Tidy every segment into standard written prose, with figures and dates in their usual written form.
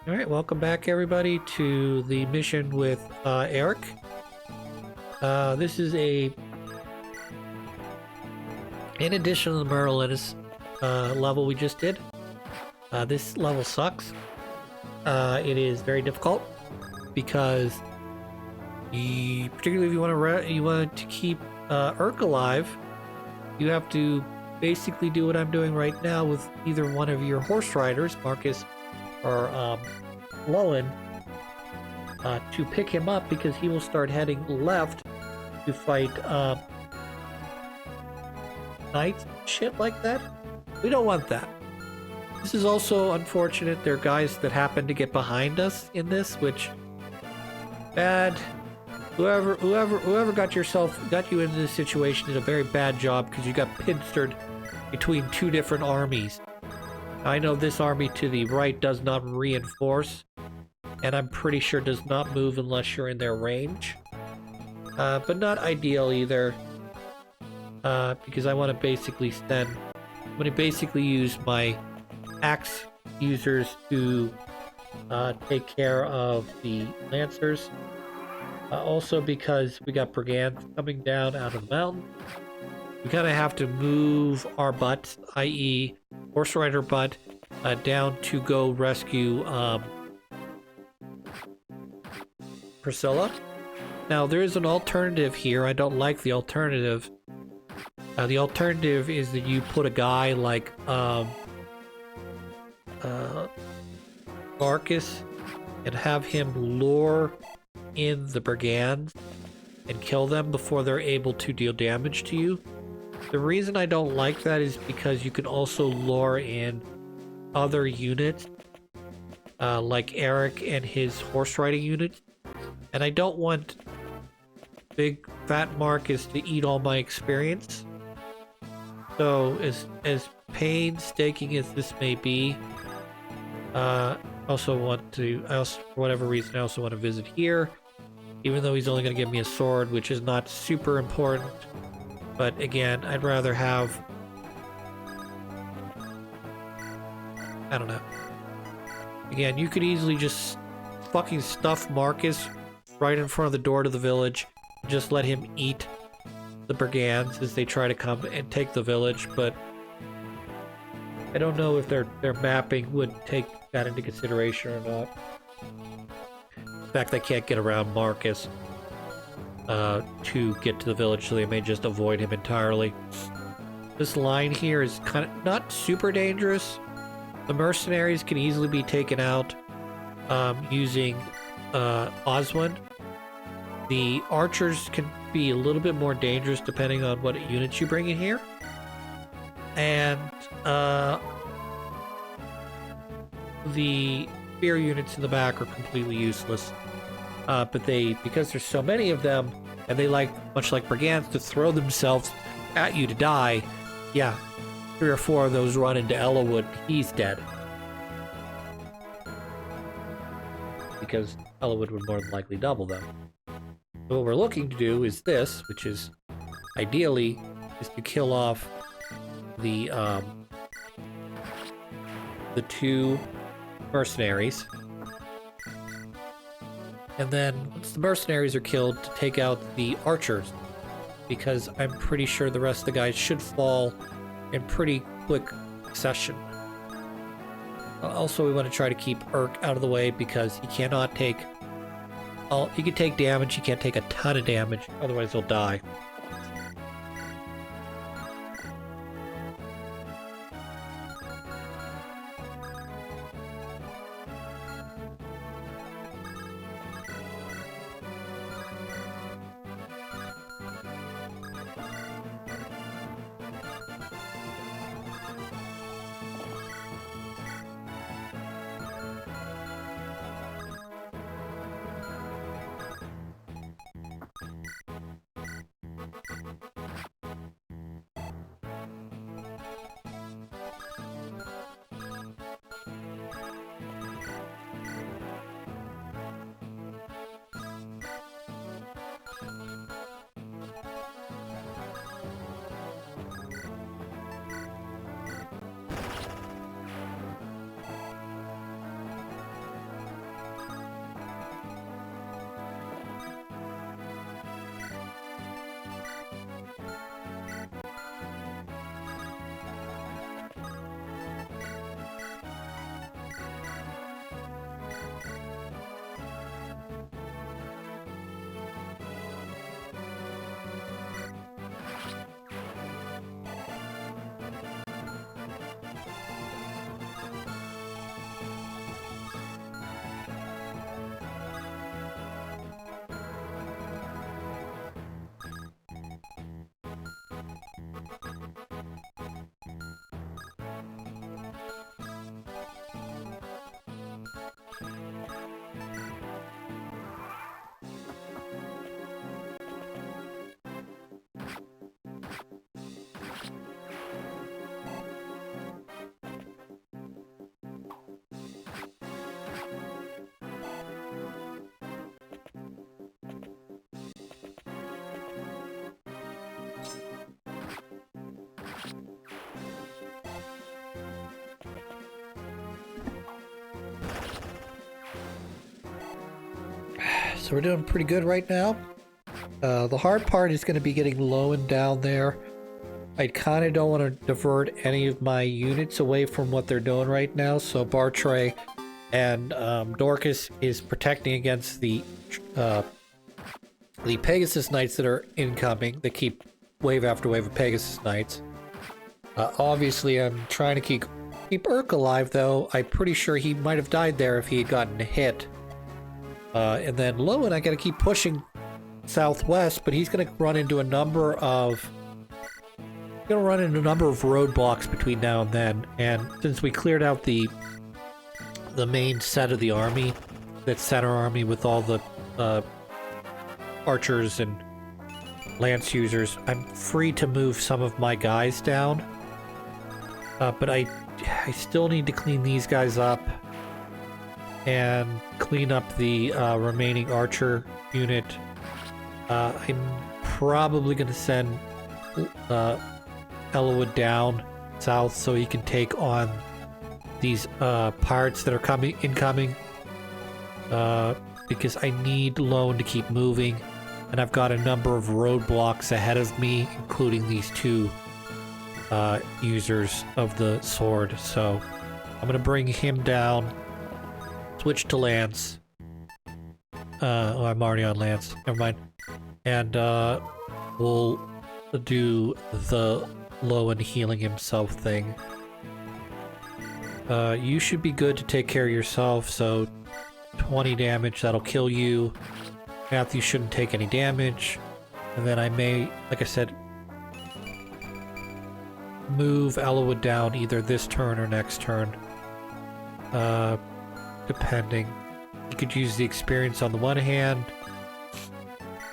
Alright, welcome back everybody to the mission with Eric. This is in addition to the Merlin's level we just did. This level sucks. It is very difficult because particularly if you want to keep Urk alive, you have to basically do what I'm doing right now with either one of your horse riders, Marcus or Lowen, to pick him up because he will start heading left to fight knights, shit like that. We don't want that. This is also unfortunate. There are guys that happen to get behind us in this, which bad. Whoever got you into this situation did a very bad job because you got pincered between two different armies. I know this army to the right does not reinforce, and I'm pretty sure does not move unless you're in their range. But not ideal either, because I want to basically use my axe users to take care of the lancers. Also because we got brigands coming down out of the mountain. We kind of have to move our butts, i.e. horse rider butt, down to go rescue Priscilla. Now there is an alternative here. I don't like the alternative. The alternative is that you put a guy like Marcus and have him lure in the brigands and kill them before they're able to deal damage to you. The reason I don't like that is because you can also lure in other units, like Eric and his horse riding unit, and I don't want big fat Marcus to eat all my experience. So as painstaking as this may be, for whatever reason, I also want to visit here, even though he's only going to give me a sword, which is not super important. But again, I'd rather have, I don't know. Again, you could easily just fucking stuff Marcus right in front of the door to the village. Just let him eat the brigands as they try to come and take the village, but I don't know if their mapping would take that into consideration or not. In fact, they can't get around Marcus to get to the village, so they may just avoid him entirely. This line here is kind of not super dangerous. The mercenaries can easily be taken out using Oswald. The archers can be a little bit more dangerous depending on what units you bring in here. And the spear units in the back are completely useless. But because there's so many of them, and they much like brigands, to throw themselves at you to die, yeah, 3 or 4 of those run into Ellawood, he's dead. Because Ellawood would more than likely double them. So what we're looking to do is this, which is ideally is to kill off the 2 mercenaries. And then once the mercenaries are killed, to take out the archers, because I'm pretty sure the rest of the guys should fall in pretty quick succession. Also, we want to try to keep Urk out of the way because he cannot take he can take damage, he can't take a ton of damage, otherwise he'll die. So we're doing pretty good right now. The hard part is going to be getting low and down there. I kind of don't want to divert any of my units away from what they're doing right now. So Bartray and Dorcas is protecting against the Pegasus Knights that are incoming. They keep wave after wave of Pegasus Knights. Obviously, I'm trying to keep Urk alive, though. I'm pretty sure he might have died there if he had gotten hit. And then Lowen, I got to keep pushing southwest, but he's going to run into a number of roadblocks between now and then. And since we cleared out the main set of the army, that center army with all the archers and lance users, I'm free to move some of my guys down. But I still need to clean these guys up and clean up the remaining archer unit. I'm probably going to send Ellawood down south so he can take on these pirates that are incoming. Because I need Lone to keep moving, and I've got a number of roadblocks ahead of me, including these two users of the sword. So I'm going to bring him down, switch to Lance. Oh, I'm already on Lance. Never mind. And we'll do the Lowen healing himself thing. You should be good to take care of yourself, so 20 damage, that'll kill you. Matthew shouldn't take any damage. And then I may, like I said, move Ellawood down either this turn or next turn. Depending. You could use the experience on the one hand.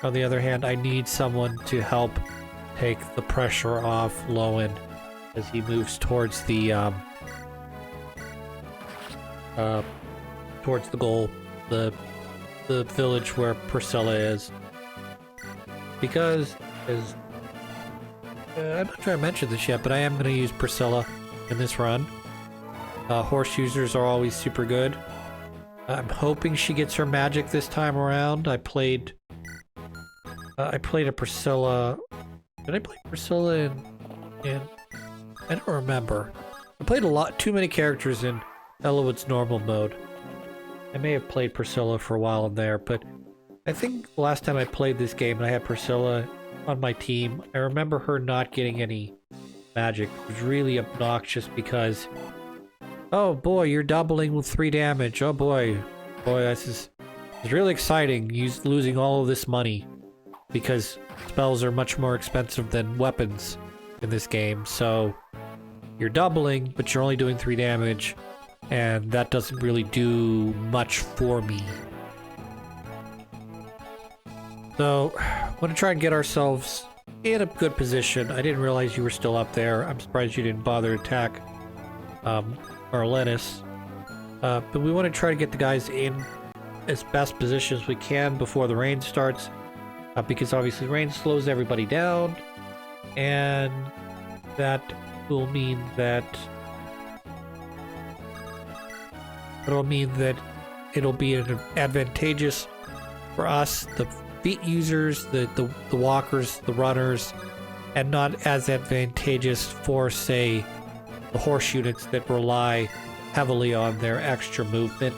On the other hand, I need someone to help take the pressure off Lowen as he moves towards the goal, the village where Priscilla is. Because, as I'm not sure I mentioned this yet, but I am going to use Priscilla in this run. Horse users are always super good. I'm hoping she gets her magic this time around. I played a Priscilla. Did I play Priscilla in I don't remember. I played too many characters in Ellawood's normal mode. I may have played Priscilla for a while in there, but I think the last time I played this game and I had Priscilla on my team, I remember her not getting any magic. It was really obnoxious because, oh boy, you're doubling with 3 damage. Oh boy. Boy, it's really exciting. Losing all of this money because spells are much more expensive than weapons in this game. So you're doubling, but you're only doing 3 damage. And that doesn't really do much for me. So, I want to try and get ourselves in a good position. I didn't realize you were still up there. I'm surprised you didn't bother to attack Arlenis. But we want to try to get the guys in as best position as we can before the rain starts. Because obviously rain slows everybody down. And that will mean that it'll be advantageous for us, the feet users, the walkers, the runners, and not as advantageous for, say, the horse units that rely heavily on their extra movement,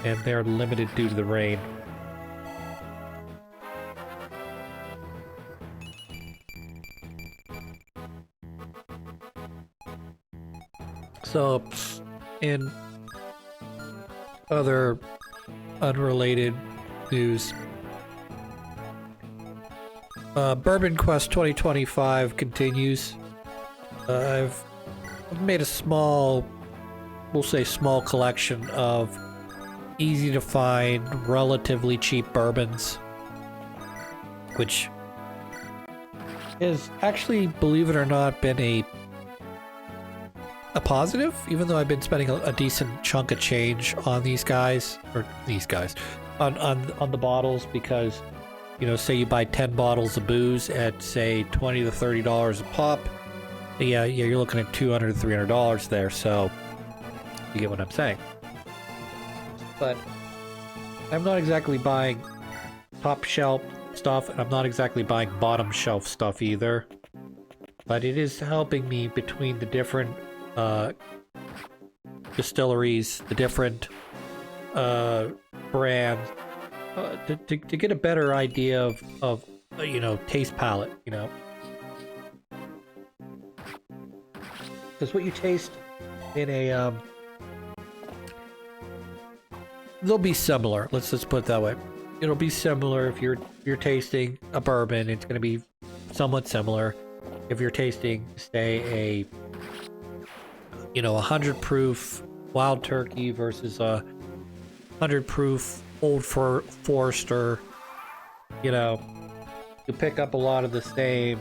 and they're limited due to the rain. So, in other unrelated news, Bourbon Quest 2025 continues. I've made a small collection of easy to find, relatively cheap bourbons, which has actually, believe it or not, been a positive, even though I've been spending a decent chunk of change on on the bottles, because, you know, say you buy 10 bottles of booze at, say, $20 to $30 a pop, yeah, you're looking at $200 to $300 there, so you get what I'm saying. But I'm not exactly buying top shelf stuff, and I'm not exactly buying bottom shelf stuff either. But it is helping me between the different distilleries, the different brands, to get a better idea of you know, taste palette, you know. Because what you taste in a they'll be similar. Let's put it that way. It'll be similar if you're tasting a bourbon. It's going to be somewhat similar. If you're tasting, say, a 100 proof Wild Turkey versus a 100 proof Old Forester, you know, you pick up a lot of the same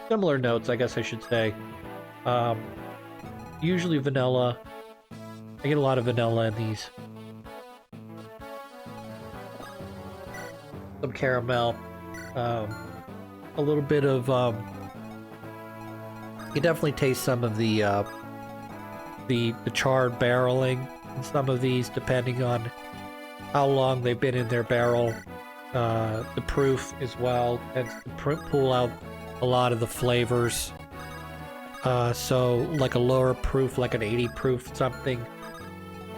similar notes, I guess I should say. Usually vanilla. I get a lot of vanilla in these. Some caramel. A little bit of you definitely taste some of the charred barreling in some of these, depending on how long they've been in their barrel. The proof as well tends to pull out a lot of the flavors. So like a lower proof, like an 80 proof something,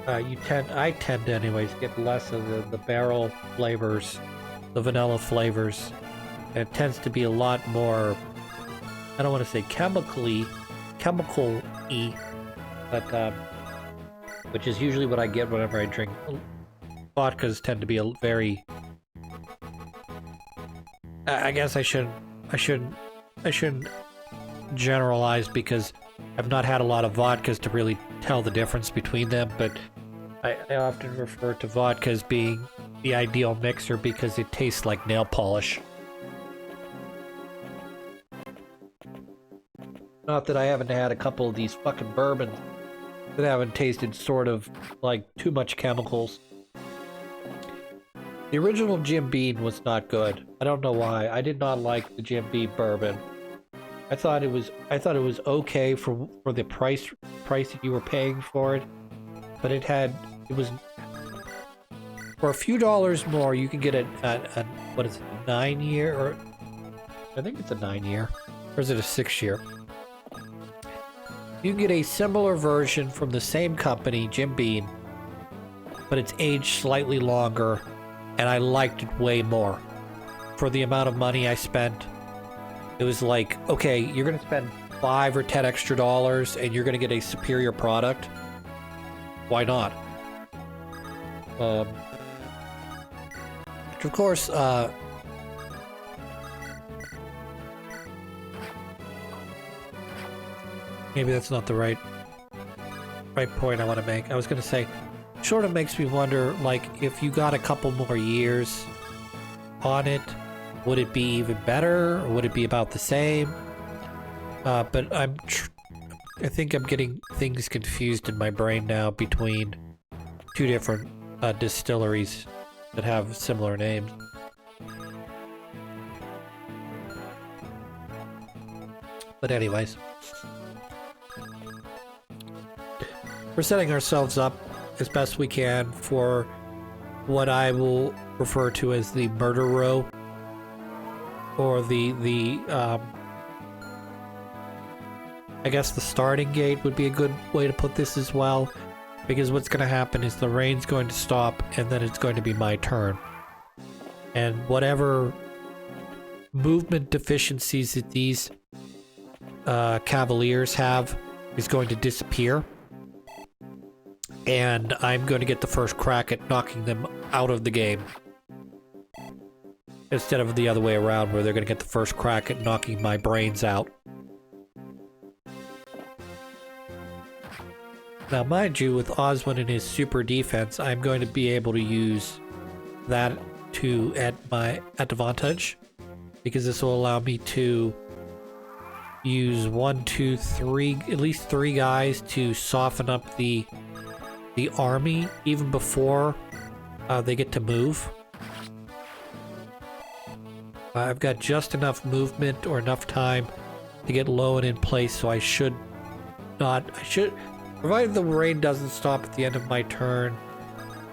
I tend to anyways get less of the barrel flavors, the vanilla flavors. And it tends to be a lot more, I don't want to say chemical-y, but which is usually what I get whenever I drink. Vodkas tend to be a very, I guess I shouldn't generalize, because I've not had a lot of vodkas to really tell the difference between them, but I often refer to vodka as being the ideal mixer because it tastes like nail polish. Not that I haven't had a couple of these fucking bourbons that haven't tasted sort of like too much chemicals. The original Jim Beam was not good. I don't know why. I did not like the Jim Beam bourbon. I thought it was okay for the price that you were paying for it, but it was for a few dollars more you can get a what is it, 9-year, or I think it's a 9-year, or is it a 6-year? You can get a similar version from the same company, Jim Beam, but it's aged slightly longer, and I liked it way more. For the amount of money I spent, it was like, okay, you're going to spend $5 or $10 extra, and you're going to get a superior product. Why not? Of course, maybe that's not the right point I want to make. I was going to say, sort of makes me wonder, like, if you got a couple more years on it, would it be even better, or would it be about the same? But I think I'm getting things confused in my brain now between two different distilleries that have similar names. But anyways, we're setting ourselves up as best we can for what I will refer to as the murder row, or I guess the starting gate would be a good way to put this as well, because what's going to happen is the rain's going to stop, and then it's going to be my turn, and whatever movement deficiencies that these cavaliers have is going to disappear, and I'm going to get the first crack at knocking them out of the game, instead of the other way around, where they're going to get the first crack at knocking my brains out. Now, mind you, with Oswin and his super defense, I'm going to be able to use that at my advantage, because this will allow me to use 1, 2, 3, at least 3 guys to soften up the army even before they get to move. I've got just enough movement or enough time to get low and in place, so I should, provided the rain doesn't stop at the end of my turn,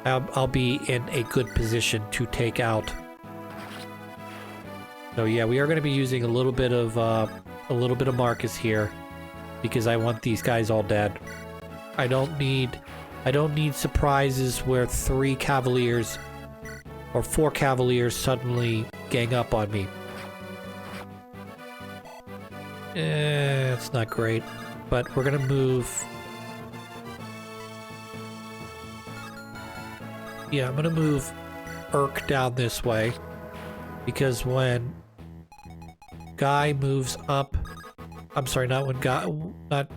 I'll be in a good position to take out So yeah, we are going to be using a little bit of Marcus here because I want these guys all dead. I don't need surprises where 3 Cavaliers or 4 Cavaliers suddenly gang up on me. It's not great, but we're gonna move. Yeah, I'm gonna move Urk down this way because when Guy moves up, I'm sorry, when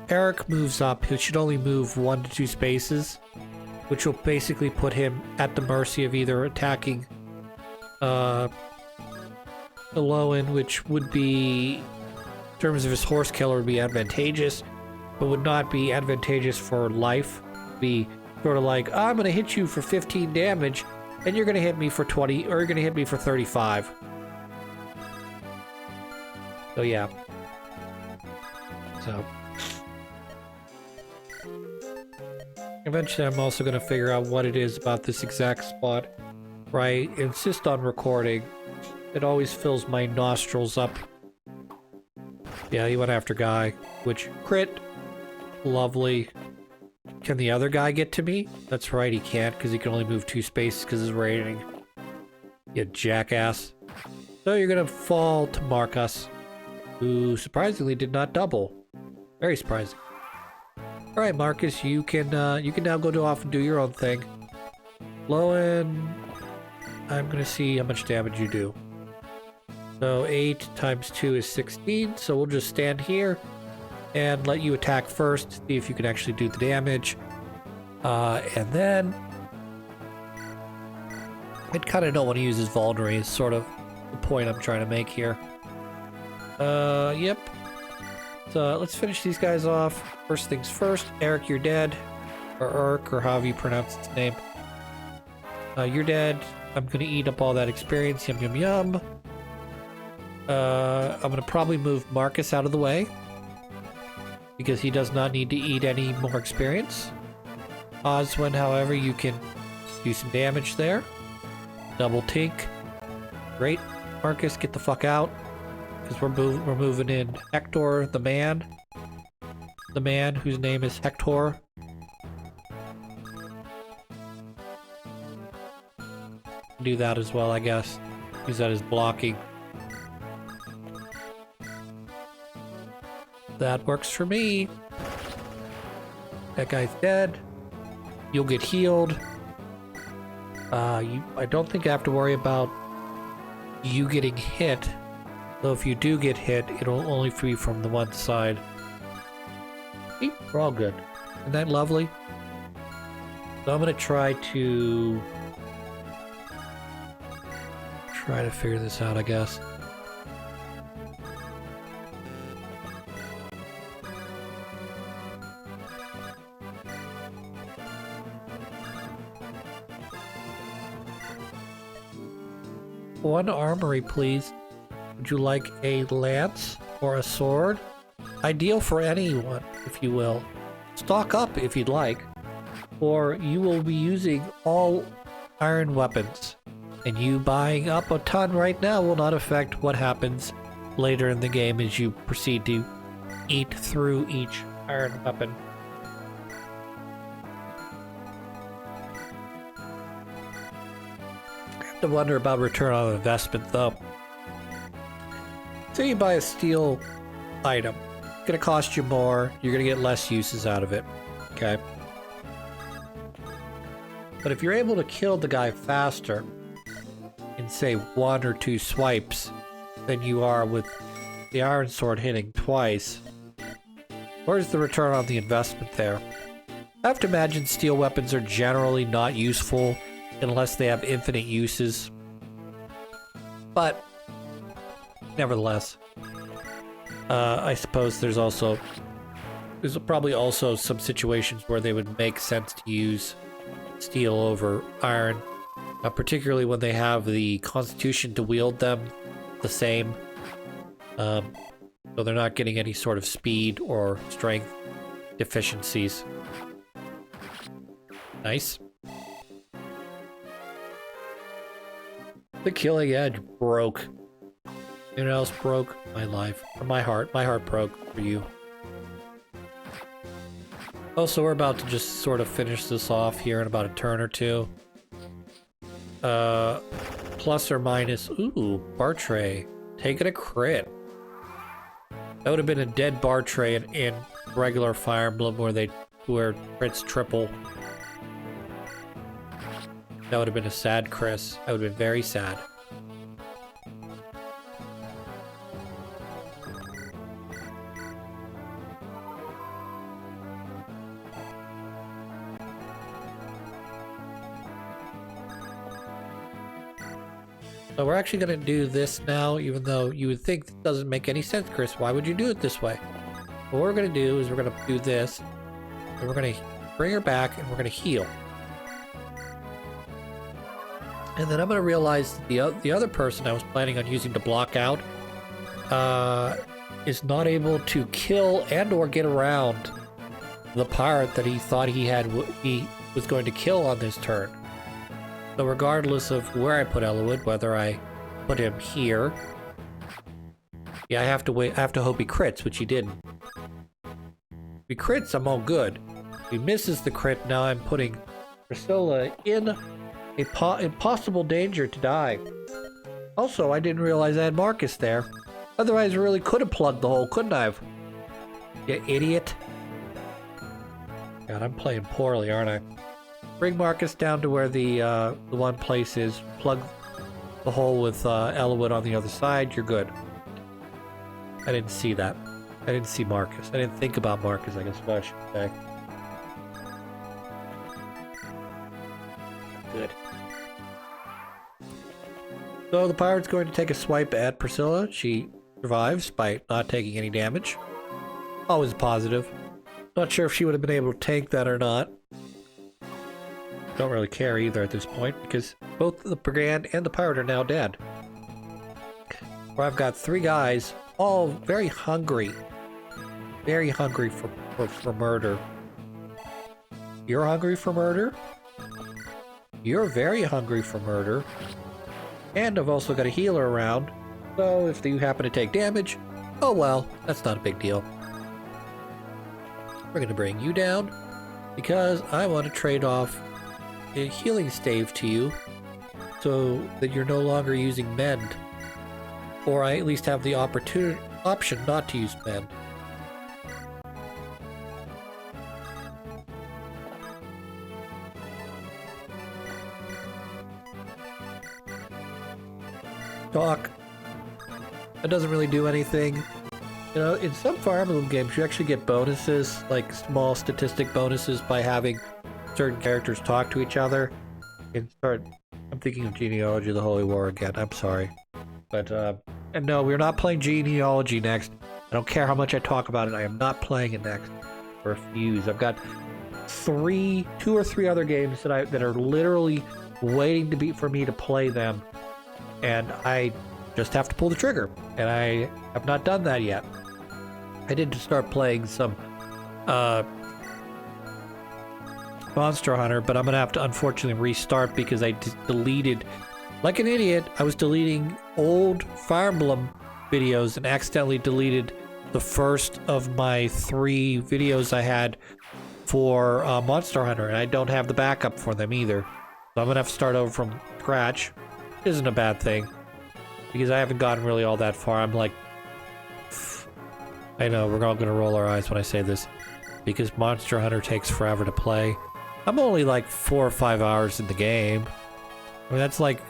Eric moves up, he should only move 1 to 2 spaces, which will basically put him at the mercy of either attacking Lowen, which would be, in terms of his horse killer, would be advantageous, but would not be advantageous for life. Be sort of like, I'm going to hit you for 15 damage, and you're going to hit me for 20, or you're going to hit me for 35. So yeah. So eventually I'm also going to figure out what it is about this exact spot where I insist on recording. It always fills my nostrils up. Yeah, he went after Guy, which crit. Lovely. Can the other guy get to me? That's right, he can't, because he can only move 2 spaces because of his rating. You jackass. So you're going to fall to Marcus, who surprisingly did not double. Very surprising. All right, Marcus, you can now go off and do your own thing. Lowen, I'm gonna see how much damage you do. So 8 times 2 is 16. So we'll just stand here and let you attack first. See if you can actually do the damage, and then I kind of don't want to use his Vulnerary. Is sort of the point I'm trying to make here. Yep. So let's finish these guys off. First things first, Eric, you're dead. Or Urk, or however you pronounce its name. You're dead. I'm gonna eat up all that experience. Yum, yum, yum. I'm gonna probably move Marcus out of the way, because he does not need to eat any more experience. Oswin, however, you can do some damage there. Double tink. Great. Marcus, get the fuck out. Because we're moving in Hector, the man whose name is Hector. Do that as well, I guess. Use that as blocking. That works for me. That guy's dead. You'll get healed. I don't think I have to worry about you getting hit. Though if you do get hit, it'll only be from the one side. See? We're all good. Isn't that lovely? So I'm gonna try to figure this out, I guess. One armory, please. Would you like a lance or a sword? Ideal for anyone, if you will. Stock up if you'd like. Or you will be using all iron weapons. And you buying up a ton right now will not affect what happens later in the game as you proceed to eat through each iron weapon. I have to wonder about return on investment, though. Say you buy a steel item. It's gonna cost you more. You're gonna get less uses out of it. Okay? But if you're able to kill the guy faster in, say, 1 or 2 swipes than you are with the iron sword hitting twice, where's the return on the investment there? I have to imagine steel weapons are generally not useful unless they have infinite uses. But nevertheless, I suppose there's probably also some situations where they would make sense to use steel over iron, particularly when they have the constitution to wield them the same, so they're not getting any sort of speed or strength deficiencies. Nice. The killing edge broke. You know what else broke? My life. Or my heart. My heart broke for you. Also, we're about to just sort of finish this off here in about a turn or two. Plus or minus. Ooh, bar tray. Taking a crit. That would have been a dead bar tray in regular Fire Emblem where crits triple. That would have been a sad Chris. That would have been very sad. So we're actually going to do this now, even though you would think it doesn't make any sense, Chris. Why would you do it this way? What we're going to do is we're going to do this, and we're going to bring her back, and we're going to heal. And then I'm going to realize the other person I was planning on using to block out is not able to kill and or get around the pirate that he thought he was going to kill on this turn. So regardless of where I put Elowood, whether I put him here, yeah, I have to wait. I have to hope he crits, which he didn't. If he crits, I'm all good. If he misses the crit, now I'm putting Priscilla in impossible danger to die. Also, I didn't realize I had Marcus there. Otherwise, I really could have plugged the hole, couldn't I have? You idiot. God, I'm playing poorly, aren't I? Bring Marcus down to where the one place is. Plug the hole with Elowood on the other side. You're good. I didn't see that. I didn't see Marcus. I didn't think about Marcus, I guess what I should say. Good. So the pirate's going to take a swipe at Priscilla. She survives by not taking any damage. Always positive. Not sure if she would have been able to tank that or not. Don't really care either at this point, because both the brigand and the pirate are now dead. Where I've got three guys, all very hungry. Very hungry for murder. You're hungry for murder? You're very hungry for murder. And I've also got a healer around, so if you happen to take damage, oh well, that's not a big deal. We're going to bring you down, because I want to trade off a healing stave to you so that you're no longer using mend, or I at least have the option not to use mend. Talk. That doesn't really do anything. You know, in some Fire Emblem games you actually get bonuses, like small statistic bonuses, by having certain characters talk to each other. I'm thinking of Genealogy of the Holy War again. I'm sorry. But, and no, we're not playing Genealogy next. I don't care how much I talk about it. I am not playing it next. I refuse. I've got two or three other games that are literally waiting for me to play them. And I just have to pull the trigger. And I have not done that yet. I did start playing some, Monster Hunter, but I'm gonna have to unfortunately restart because I deleted, like an idiot, I was deleting old Fire Emblem videos and accidentally deleted the first of my 3 videos I had for Monster Hunter, and I don't have the backup for them either. So I'm gonna have to start over from scratch. Isn't a bad thing, because I haven't gotten really all that far. I'm like, I know, we're all gonna roll our eyes when I say this, because Monster Hunter takes forever to play. I'm only like 4 or 5 hours in the game. I mean, that's like...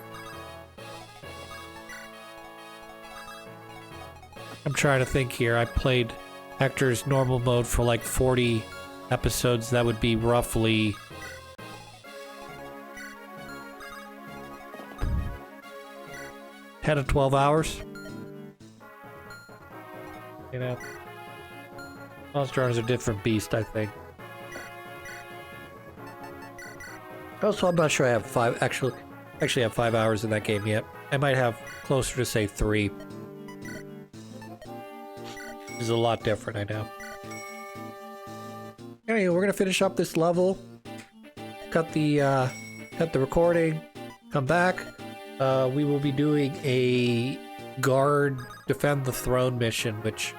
I'm trying to think here. I played Hector's normal mode for like 40 episodes. That would be roughly... 10 to 12 hours. You know? Monster Hunter's a different beast, I think. Also, I'm not sure I have 5, actually have 5 hours in that game yet. I might have closer to, say, 3. This is a lot different, I know. Anyway, we're gonna finish up this level. Cut the recording. Come back. we will be doing a guard defend the throne mission, which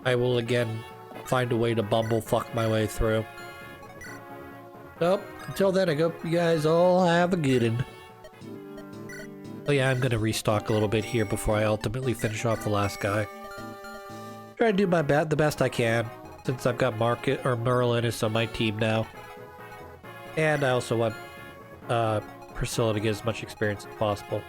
I will again find a way to bumblefuck my way through. So, until then, I hope you guys all have a good one. Oh yeah, I'm gonna restock a little bit here before I ultimately finish off the last guy. Try to do my the best I can, since I've got Merlin is on my team now. And I also want Priscilla to get as much experience as possible.